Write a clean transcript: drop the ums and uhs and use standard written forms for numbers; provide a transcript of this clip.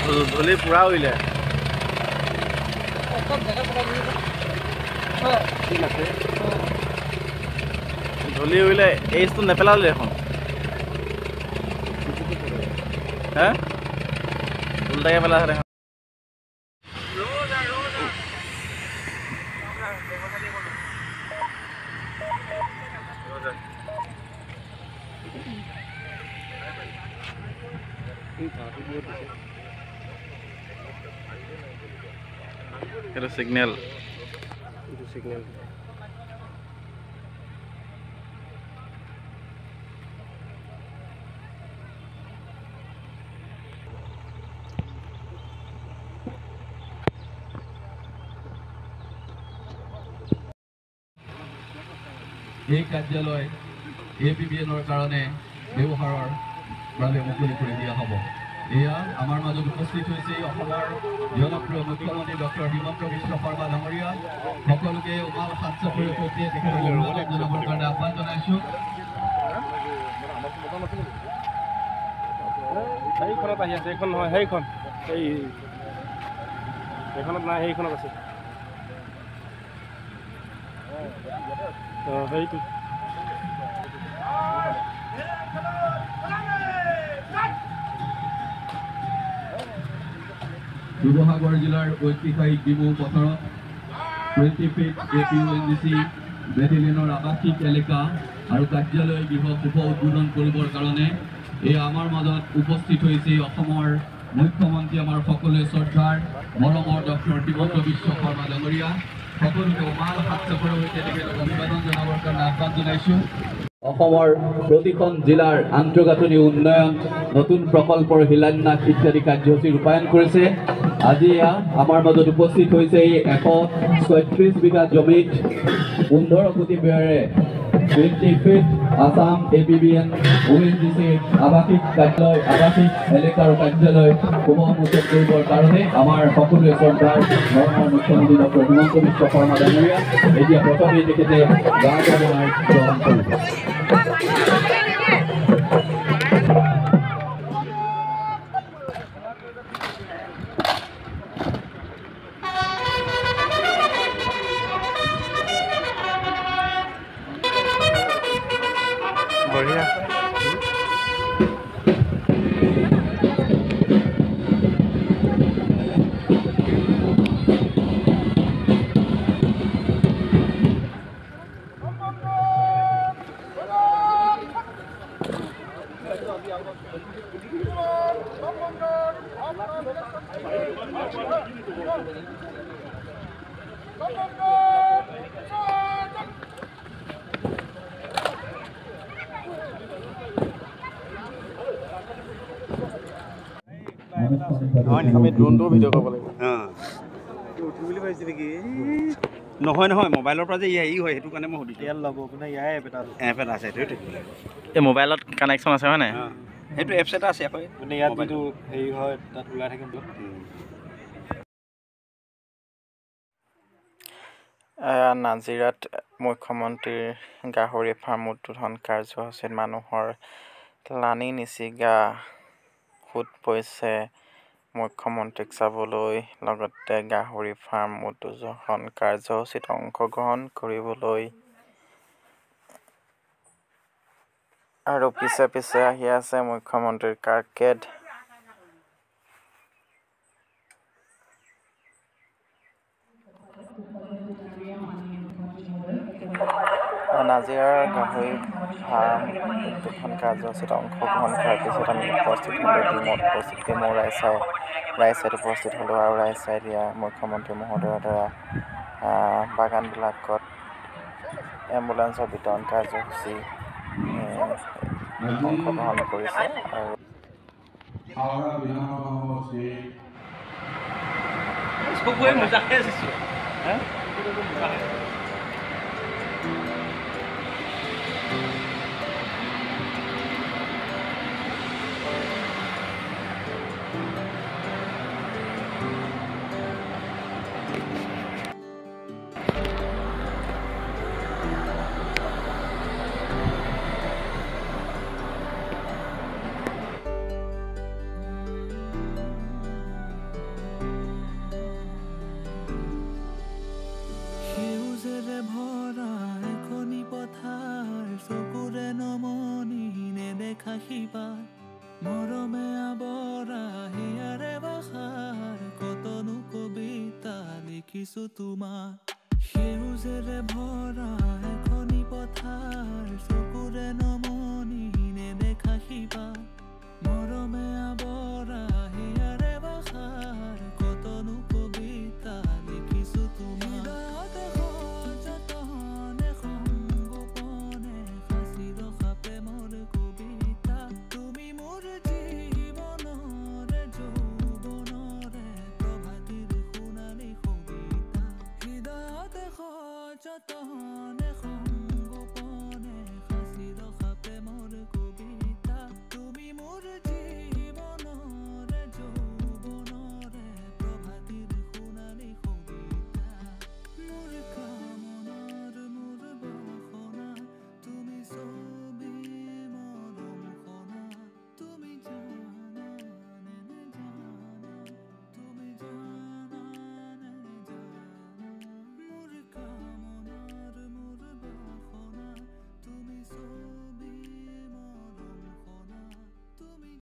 ধূলি পুৰা উৰিলে। ধূলি উৰিলে এইচটো নেপেলালে এখন হে উল্টাকে পেলাইছে দেখোন। এটা সিগন্যাল এই কাৰ্যালয় APBNৰ কাৰণে ব্যৱহাৰৰ বাবে মুকলি কৰি দিয়া হ'ব। এয়া আমাৰ মাজত উপস্থিত হৈছে অসমৰ জনপ্ৰিয় মুখ্যমন্ত্ৰী ডক্টৰ হিমন্ত বিশ্ব শৰ্মা ডাঙৰীয়া। সকলোকে উমাল হাত চাপৰি সৈতে তেখেতলৈ অভিনন্দন জনাবৰ কাৰণে আহ্বান জনাইছোঁ। সেইখনত আহি আছে, এইখন নহয়, সেইখনত নাই, সেইখনত আছে। সেইটো শিৱসাগৰ জিলাৰ ঐতিহাসিক ডিমৌ পথাৰত 20 ফিট APUNDC বেটেলিয়নৰ আৱাসিক এলেকা আৰু কাৰ্যালয় গৃহ শুভ উদ্বোধন কৰিবৰ কাৰণে এই আমাৰ মাজত উপস্থিত হৈছে অসমৰ মুখ্যমন্ত্ৰী আমাৰ সকলোৱে শ্ৰদ্ধাৰ মৰমৰ ডক্টৰ হিমন্ত বিশ্ব শৰ্মা ডাঙৰীয়া। সকলোকে উমাল হাত চাপৰি সৈতে তেখেতক অভিবাদন জনাবৰ কাৰণে আহ্বান জনাইছোঁ। অসমৰ প্ৰতিখন জিলাৰ আন্তঃগাঁথনি উন্নয়ন, নতুন প্ৰকল্পৰ শিলান্যাস ইত্যাদি কাৰ্যসূচী ৰূপায়ণ কৰিছে। আজি আমাৰ মাজত উপস্থিত হৈছে এই 136 বিঘা জমিত 15 কোটি ব্যয়েৰে 20 ফিট আসাম APBN ONGC আৱাসিক কাৰ্যালয়, আৱাসিক এলেকাৰ কাৰ্যালয় শুভ উন্মোচন কৰিবৰ কাৰণে আমাৰ সকলোৱে শ্ৰদ্ধাৰ মৰমৰ মুখ্যমন্ত্ৰী ডক্টৰ হিমন্ত বিশ্ব শৰ্মা ডাঙৰীয়া এতিয়া প্ৰথমেই তেখেতে গা জনাই গ্ৰহণ কৰিব। বঢ়িয়া। আমি ড্ৰোনটো ভিডিঅ' কৰিব লাগিব। বুলি ভাবিছে নেকি? নহয় নহয়, মোবাইলৰ পৰা যে ই হয়, সেইটো কাৰণে মই সুধিছোঁ। ইয়াত ল'ব আপোনাৰ ইয়াৰ এপ এটা আছে, সেইটো থাকিব লাগিব। এই মোবাইলত কানেকশ্যন আছে হয় নাই? সেইটো এপছ এটা আছে আকৌ, মানে ইয়াত যিটো হেৰি হয় তাত ওলাই থাকিব। নাজিৰাত মুখ্যমন্ত্ৰীৰ গাহৰি ফাৰ্ম উদ্বোধন কাৰ্যসূচীত মানুহৰ লানি নিচিগা সোঁত বৈছে মুখ্যমন্ত্ৰীক চাবলৈ, লগতে গাহৰি ফাৰ্ম উদ্বোধন কাৰ্যসূচীত অংশগ্ৰহণ কৰিবলৈ আৰু পিছে পিছে আহি আছে মুখ্যমন্ত্ৰীৰ কাৰ্কেড। নাজিৰাৰ গাহৰি ফাৰ্ম উদ্বোধন কাৰ্যসূচীত অংশগ্ৰহণ কৰাৰ পিছত আমি উপস্থিত হ'লোঁ ডিমৌ ৰাইচাইত উপস্থিত হ'লোঁ আৰু ৰাইচাইত মুখ্যমন্ত্ৰী মহোদয়ৰ দ্বাৰা বাগানবিলাকত এম্বুলেন্সৰ বিতৰণ কাৰ্যসূচী অংশগ্ৰহণ কৰিছে। আৰু আশীৰ্বাদ মৰমে আৱৰা হিয়াৰে ভাষাৰ কতনো কবিতা লিখিছো তোমাৰ সেউজেৰে ভৰা এখনি পথাৰ